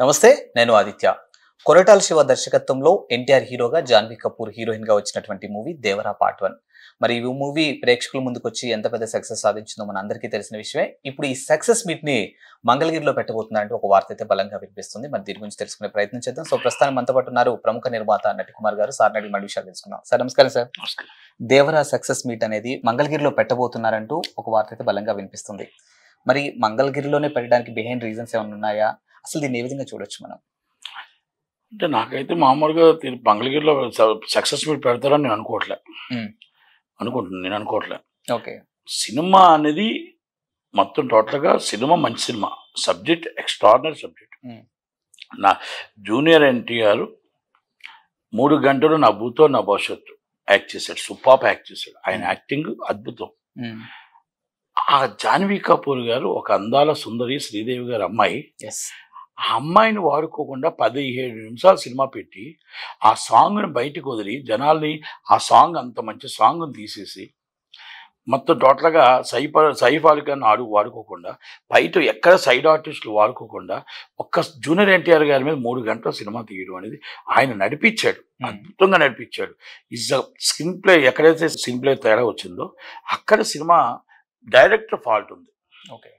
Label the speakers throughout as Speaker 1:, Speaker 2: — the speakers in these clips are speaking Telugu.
Speaker 1: నమస్తే, నేను ఆదిత్య. కొరటాల శివ దర్శకత్వంలో ఎన్టీఆర్ హీరోగా, జాన్వీ కపూర్ హీరోయిన్ గా వచ్చినటువంటి మూవీ దేవరా పార్ట్ 1. మరి ఈ మూవీ ప్రేక్షకుల ముందుకొచ్చి ఎంత పెద్ద సక్సెస్ సాధించిందో మన అందరికీ తెలిసిన విషయమే. ఇప్పుడు ఈ సక్సెస్ మీట్ ని మంగళగిరిలో పెట్టబోతున్నారంటే ఒక వార్త అయితే బలంగా వినిపిస్తుంది. మరి దీని గురించి తెలుసుకునే ప్రయత్నం చేద్దాం. సో ప్రస్తుతం మనతో పాటు ఉన్నారు ప్రముఖ నిర్మాత నటికుమార్ గారు. సార్ అడిగి మళ్ళీ విషయాలు తెలుసుకుందాం. సార్ నమస్కారం. సార్, దేవరా సక్సెస్ మీట్ అనేది మంగళగిరిలో పెట్టబోతున్నారంటూ ఒక వార్త అయితే బలంగా వినిపిస్తుంది. మరి మంగళగిరిలోనే పెట్టడానికి బిహైండ్ రీజన్స్ ఏమైనా ఉన్నాయా? అసలు దీన్ని ఏ విధంగా చూడొచ్చు మనం?
Speaker 2: అంటే నాకైతే మామూలుగా మంగళగిరిలో సక్సెస్ మీట్ పెడతారని నేను అనుకోవట్లే.
Speaker 1: ఓకే.
Speaker 2: సినిమా అనేది మొత్తం టోటల్గా సినిమా మంచి సినిమా, సబ్జెక్ట్ ఎక్స్ట్రాడినరీ సబ్జెక్ట్. నా జూనియర్ ఎన్టీఆర్ 3 గంటలు నా భూతో నా భవిష్యత్తు యాక్ట్ చేశాడు, సూపర్ యాక్ట్ చేశాడు. ఆయన యాక్టింగ్ అద్భుతం. ఆ జాన్వీ కపూర్ గారు ఒక అందాల సుందరి శ్రీదేవి గారి అమ్మాయి. ఆ అమ్మాయిని వాడుకోకుండా 17 నిమిషాలు సినిమా పెట్టి ఆ సాంగ్ని బయటకు వదిలి జనాల్ని ఆ సాంగ్ అంత మంచి సాంగ్ని తీసేసి మొత్తం టోటల్గా సైఫ్ అలీ ఖాన్ వాడుకోకుండా బయట ఎక్కడ సైడ్ ఆర్టిస్టులు వాడుకోకుండా ఒక్క జూనియర్ ఎన్టీఆర్ గారి మీద 3 గంటల సినిమా తీయడం అనేది ఆయన నడిపించాడు, అద్భుతంగా నడిపించాడు. ఇస్ ద స్క్రీన్ ప్లే, ఎక్కడైతే స్క్రీన్ ప్లే తేడా వచ్చిందో అక్కడ సినిమా డైరెక్టర్ ఫాల్ట్ ఉంది.
Speaker 1: ఓకే,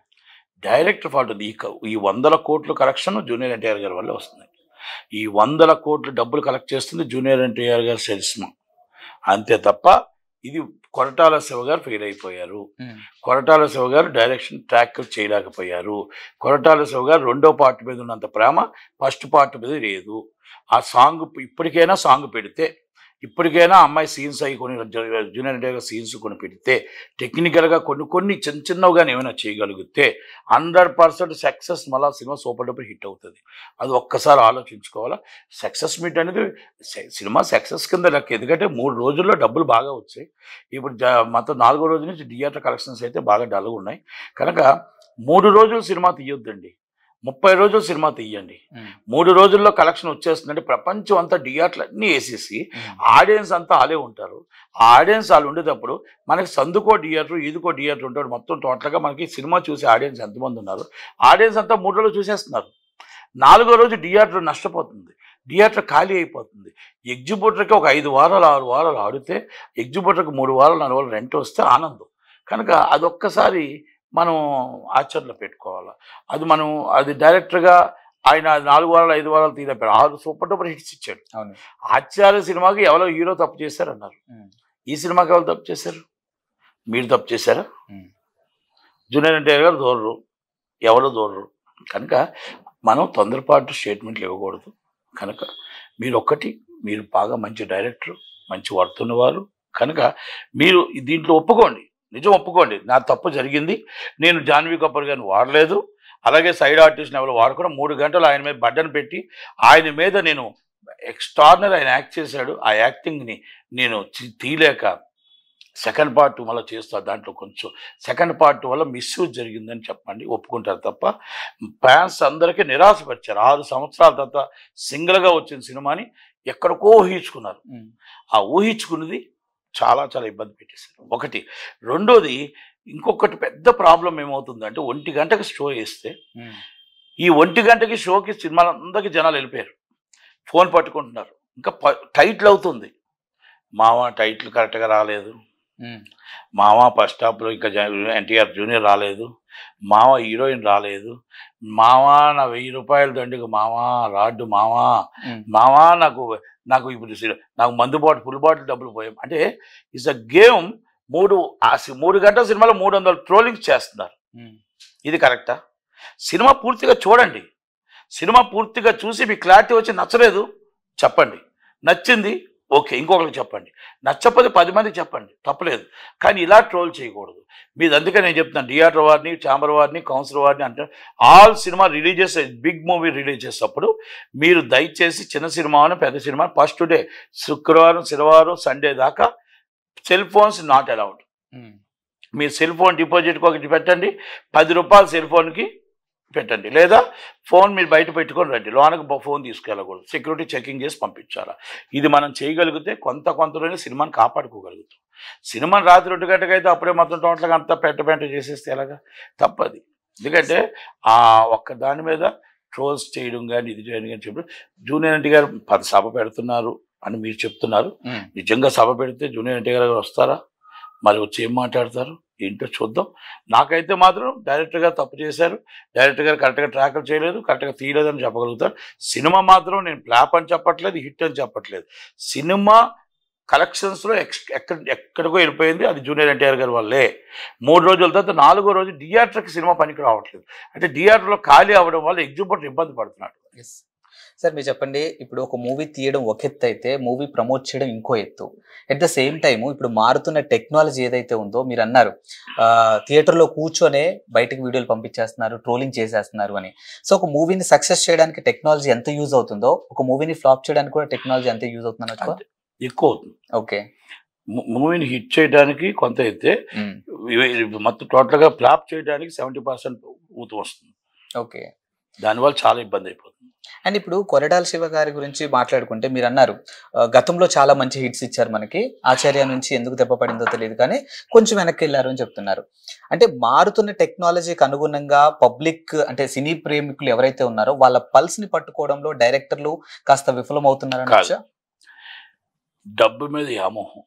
Speaker 2: డైరెక్టర్ ఫాల్ట్ ఉంది. ఈ 100 కోట్ల కలెక్షన్ జూనియర్ ఎన్టీఆర్ గారి వల్ల వస్తుంది. ఈ 100 కోట్ల డబ్బులు కలెక్ట్ చేస్తుంది జూనియర్ ఎన్టీఆర్ గారి సినిమా, అంతే తప్ప ఇది కొరటాల శివ గారు ఫెయిల్ అయిపోయారు. కొరటాల శివ గారు డైరెక్షన్ ట్రాక్ చేయలేకపోయారు. కొరటాల శివ గారు 2వ పార్ట్ మీద ఉన్నంత ప్రేమ ఫస్ట్ పార్ట్ మీద లేదు. ఆ సాంగ్ ఇప్పటికైనా సాంగ్ పెడితే, ఇప్పటికైనా అమ్మాయి సీన్స్ అవి జూనియర్ ఎన్టీఆర్ సీన్స్ కొని పెడితే, టెక్నికల్గా కొన్ని చిన్నవిగానే ఏమైనా చేయగలిగితే 100% సక్సెస్, మళ్ళీ సినిమా సూపర్ డూపర్ హిట్ అవుతుంది. అది ఒక్కసారి ఆలోచించుకోవాలా. సక్సెస్ మీట్ అనేది సినిమా సక్సెస్ కింద లెక్క. ఎందుకంటే 3 రోజుల్లో డబ్బులు బాగా వచ్చాయి. ఇప్పుడు మొత్తం 4వ రోజు నుంచి థియేటర్ కలెక్షన్స్ అయితే బాగా డల్గా ఉన్నాయి. కనుక 3 రోజులు సినిమా తీయొద్దండి, 30 రోజులు సినిమా తీయండి. 3 రోజుల్లో కలెక్షన్ వచ్చేస్తుందంటే ప్రపంచం అంతా థియేటర్లు అన్నీ వేసేసి ఆడియన్స్ అంతా వాళ్ళే ఉంటారు. ఆ ఆడియన్స్ వాళ్ళు ఉండేటప్పుడు మనకి సందుకో థియేటర్, ఈదుకో థియేటర్ ఉంటాడు. మొత్తం టోటల్గా మనకి సినిమా చూసే ఆడియన్స్ ఎంతమంది ఉన్నారు, ఆడియన్స్ అంతా 3 రోజులు చూసేస్తున్నారు. 4వ రోజు థియేటర్ నష్టపోతుంది, థియేటర్ ఖాళీ అయిపోతుంది. ఎగ్జిబిటర్కి ఒక 5 వారాలు 6 వారాలు ఆడితే ఎగ్జిబిటర్కి 3 వారాలు 4 వారాలు రెంట్ వస్తే ఆనందం. కనుక అదొక్కసారి మనం ఆచరణలో పెట్టుకోవాలి. అది డైరెక్టర్గా ఆయన 4 వారాలు 5 వారాలు తీయలేపారు. 6 సూపర్ డూపర్ హిట్స్ ఇచ్చాడు. ఆచార్య సినిమాకి ఎవరో హీరో తప్పు చేశారన్నారు. ఈ సినిమాకి ఎవరు తప్పు చేశారు? మీరు తప్పు చేశారా? జూనియర్ ఎన్టీఆర్ గారు దూరరు, ఎవరో దూరరు. కనుక మనం తొందరపాటు స్టేట్మెంట్లు ఇవ్వకూడదు. కనుక మీరు బాగా మంచి డైరెక్టర్, మంచి వర్తున్నవారు. కనుక మీరు దీంట్లో ఒప్పుకోండి, నిజం ఒప్పుకోండి, నా తప్పు జరిగింది, నేను జాన్వీ కపూర్ గారిని వాడలేదు, అలాగే సైడ్ ఆర్టిస్ట్ని ఎవరు వాడకుండా 3 గంటలు ఆయన మీద బడ్డను పెట్టి ఆయన మీద నేను ఎక్స్ట్రాడినరీ ఆయన యాక్ట్ చేశాడు. ఆ యాక్టింగ్ని నేను తీయలేక సెకండ్ పార్ట్ మళ్ళీ చేస్తా, దాంట్లో కొంచెం సెకండ్ పార్ట్ వల్ల మిస్యూజ్ జరిగిందని చెప్పండి, ఒప్పుకుంటారు తప్ప ఫ్యాన్స్ అందరికీ నిరాశపరిచారు. 6 సంవత్సరాల తర్వాత సింగిల్గా వచ్చిన సినిమాని ఎక్కడికో ఊహించుకున్నారు. ఆ ఊహించుకున్నది చాలా చాలా ఇబ్బంది పెట్టేశారు. ఒకటి. రెండోది, ఇంకొకటి పెద్ద ప్రాబ్లం ఏమవుతుందంటే 1 గంటకి షో వేస్తే ఈ 1 గంటకి షోకి సినిమాలందరికీ జనాలు వెళ్ళిపోయారు, ఫోన్ పట్టుకుంటున్నారు. ఇంకా టైటిల్ అవుతుంది, మామ టైటిల్ కరెక్ట్గా రాలేదు, మామ ఫస్ట్ స్టాప్లో ఇంకా ఎన్టీఆర్ జూనియర్ రాలేదు, మామ హీరోయిన్ రాలేదు, మామ నా 1000 రూపాయల దండికి మామ రాడ్డు, మామ నాకు ఇప్పుడు నాకు మందు బాటిల్ ఫుల్ బాటిల్ డబ్బులు పోయాం అంటే ఇట్స్ అ గేమ్. 3 గంటల సినిమాలో 300 ట్రోలింగ్స్ చేస్తున్నారు. ఇది కరెక్టా? సినిమా పూర్తిగా చూడండి, సినిమా పూర్తిగా చూసి మీకు క్లారిటీ వచ్చి నచ్చలేదు చెప్పండి, నచ్చింది ఓకే ఇంకొకరికి చెప్పండి, నచ్చకపోతే 10 మందికి చెప్పండి, తప్పలేదు. కానీ ఇలా ట్రోల్ చేయకూడదు. మీరు అందుకే నేను చెప్తున్నాను, థియేటర్ వారిని, ఛాంబర్ వారిని, కౌన్సిల్ వారిని అంటే ఆల్ సినిమా రిలీజ్ చేసే బిగ్ మూవీ రిలీజ్ చేసేటప్పుడు మీరు దయచేసి చిన్న సినిమా పెద్ద సినిమా ఫస్ట్ డే శుక్రవారం, శనివారం, సండే దాకా సెల్ ఫోన్స్ నాట్ అలౌడ్. మీరు సెల్ ఫోన్ డిపాజిట్కి ఒకటి పెట్టండి, 10 రూపాయలు సెల్ ఫోన్కి పెట్టండి, లేదా ఫోన్ మీరు బయట పెట్టుకొని రండి, లోనకి ఫోన్ తీసుకెళ్ళకూడదు, సెక్యూరిటీ చెకింగ్ చేసి పంపించాలా. ఇది మనం చేయగలిగితే కొంతలోనే సినిమాని కాపాడుకోగలుగుతాం. సినిమాని రాత్రి 2 గంటలకు అయితే అప్పుడే మొత్తం టోటల్గా అంతా పెంట చేసేస్తే ఎలాగా? తప్పది. ఎందుకంటే ఆ ఒక్క దాని మీద ట్రోల్స్ చేయడం కానీ ఇది చేయడం కానీ చెప్పి జూనియర్ ఎన్టీ గారు సభ పెడుతున్నారు అని మీరు చెప్తున్నారు. నిజంగా సభ పెడితే జూనియర్ ఎన్టీ గారు వస్తారా? మరి వచ్చి ఏం మాట్లాడతారు ఏంటో చూద్దాం. నాకైతే మాత్రం డైరెక్టర్ గారు తప్పు చేశారు, డైరెక్టర్ గారు కరెక్ట్గా ట్రాక్లు చేయలేదు, కరెక్ట్గా తీయలేదని చెప్పగలుగుతారు. సినిమా మాత్రం నేను ఫ్లాప్ అని చెప్పట్లేదు, హిట్ అని చెప్పట్లేదు. సినిమా కలెక్షన్స్లో ఎక్కడికో వెళ్ళిపోయింది, అది జూనియర్ ఎన్టీఆర్ గారి వల్లే. 3 రోజుల తర్వాత 4వ రోజు థియేటర్కి సినిమా పనికి రావట్లేదు. అంటే థియేటర్లో ఖాళీ అవ్వడం వల్ల ఎగ్జిబిటర్ ఇబ్బంది పడుతున్నాడు.
Speaker 1: సార్ మీరు చెప్పండి, ఇప్పుడు ఒక మూవీ తీయడం ఒక ఎత్తు అయితే మూవీ ప్రమోట్ చేయడం ఇంకో ఎత్తు. ఎట్ ద సేమ్ టైమ్ ఇప్పుడు మారుతున్న టెక్నాలజీ ఏదైతే ఉందో, మీరు అన్నారు థియేటర్లో కూర్చొనే బయటకు వీడియోలు పంపించేస్తున్నారు, ట్రోలింగ్ చేసేస్తున్నారు అని. సో ఒక మూవీని సక్సెస్ చేయడానికి టెక్నాలజీ ఎంత యూజ్ అవుతుందో, ఒక మూవీని ఫ్లాప్ చేయడానికి కూడా టెక్నాలజీ ఎంత యూజ్ అవుతుందో
Speaker 2: ఎక్కువ అవుతుంది.
Speaker 1: ఓకే,
Speaker 2: మూవీని హిట్ చేయడానికి కొంత అయితే మొత్తం టోటల్గా ఫ్లాప్ చేయడానికి 70% ఊత వస్తుంది.
Speaker 1: ఓకే,
Speaker 2: దానివల్ల చాలా ఇబ్బంది అయిపోతుంది.
Speaker 1: అండ్ ఇప్పుడు కొరటాల శివ గారి గురించి మాట్లాడుకుంటే, మీరు అన్నారు గతంలో చాలా మంచి హిట్స్ ఇచ్చారు మనకి, ఆచార్య నుంచి ఎందుకు దెబ్బ పడిందో తెలియదు కానీ కొంచెం వెనక్కి వెళ్ళారు అని చెప్తున్నారు. అంటే మారుతున్న టెక్నాలజీకి అనుగుణంగా పబ్లిక్ అంటే సినీ ప్రేమికులు ఎవరైతే ఉన్నారో వాళ్ళ పల్స్ ని పట్టుకోవడంలో డైరెక్టర్లు కాస్త విఫలమవుతున్నారని.
Speaker 2: డబ్బు మీద వ్యామోహం.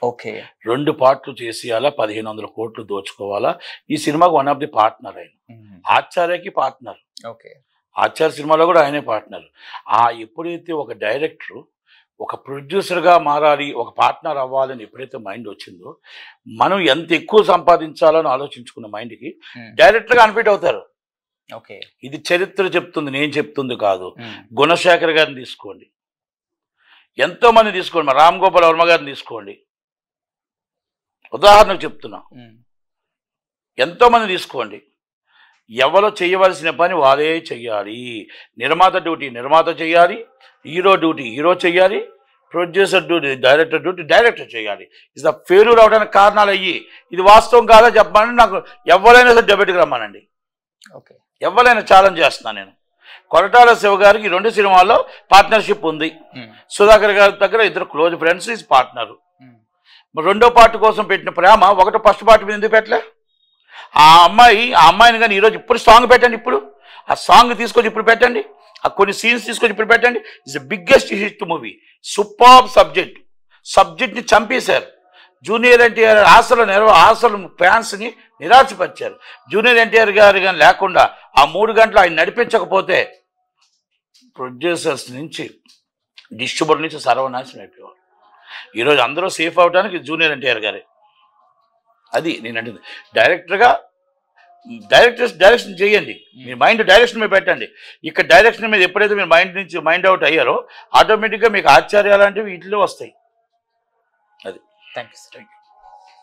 Speaker 1: ఓకే,
Speaker 2: 2 పార్ట్లు చేసేయాలా, 1500 కోట్లు దోచుకోవాలా. ఈ సినిమాకి వన్ ఆఫ్ ది పార్ట్నర్ ఆయన, ఆచార్యకి పార్ట్నర్.
Speaker 1: ఓకే,
Speaker 2: ఆచార్య సినిమాలో కూడా ఆయనే పార్ట్నర్. ఎప్పుడైతే ఒక డైరెక్టర్ ఒక ప్రొడ్యూసర్గా మారాలి, ఒక పార్ట్నర్ అవ్వాలని ఎప్పుడైతే మైండ్ వచ్చిందో, మనం ఎంత ఎక్కువ సంపాదించాలని ఆలోచించుకున్న మైండ్కి డైరెక్టర్గా అన్ఫిట్ అవుతారు.
Speaker 1: ఓకే, ఇది
Speaker 2: చరిత్ర చెప్తుంది, నేను చెప్తుంది కాదు. గుణశేఖర్ గారిని తీసుకోండి, ఎంతో మంది తీసుకోండి, మా రామ్ గోపాల్ వర్మ గారిని తీసుకోండి, ఉదాహరణకు చెప్తున్నా, ఎంతో మంది తీసుకోండి. ఎవరో చేయవలసిన పని వారే చెయ్యాలి. నిర్మాత డ్యూటీ నిర్మాత చేయాలి, హీరో డ్యూటీ హీరో చేయాలి, ప్రొడ్యూసర్ డ్యూటీ డైరెక్టర్ చేయాలి. ఇది ద ఫెయిల్యూర్ అవడానికి కారణాలు అయ్యి, ఇది వాస్తవం కాదా చెప్పమని నాకు ఎవరైనా సరే డెబేట్కి రమ్మానండి.
Speaker 1: ఓకే, ఎవరైనా
Speaker 2: ఛాలెంజ్ చేస్తున్నాను నేను. కొరటాల శివ గారికి 2 సినిమాల్లో పార్ట్నర్షిప్ ఉంది. సుధాకర్ గారి దగ్గర 2 క్లోజ్ ఫ్రెండ్స్ ఈజ్ పార్ట్నర్. 2వ పార్ట్ కోసం పెట్టిన ప్రేమ ఫస్ట్ పార్ట్ మీద ఎందుకు పెట్టలే? ఆ అమ్మాయిని కానీ ఈరోజు ఇప్పుడు సాంగ్ పెట్టండి, ఇప్పుడు ఆ సాంగ్ తీసుకొచ్చి ఇప్పుడు పెట్టండి, ఆ కొన్ని సీన్స్ తీసుకొచ్చి ఇప్పుడు పెట్టండి. It's the biggest hit movie. Super సబ్జెక్ట్ని చంపేశారు. జూనియర్ ఎన్టీఆర్ ఆశలు ఫ్యాన్స్ని నిరాశపరిచారు. జూనియర్ ఎన్టీఆర్ గారు కానీ లేకుండా ఆ 3 గంటలు ఆయన నడిపించకపోతే ప్రొడ్యూసర్స్ నుంచి డిస్ట్రిబ్యూటర్ నుంచి సర్వనాశనం అయిపోయేవారు. ఈరోజు అందరూ సేఫ్ అవడానికి జూనియర్ ఎన్టీఆర్ గారే. అది నేను అంటుంది. డైరెక్షన్ చేయండి, మీ మైండ్ డైరెక్షన్ మీద పెట్టండి. ఇక్కడ డైరెక్షన్ మీద ఎప్పుడైతే మీరు మైండ్ అవుట్ అయ్యారో ఆటోమేటిక్గా మీకు ఆశ్చర్యాలు లాంటివి వీటిలో వస్తాయి. అది.
Speaker 1: Thank you.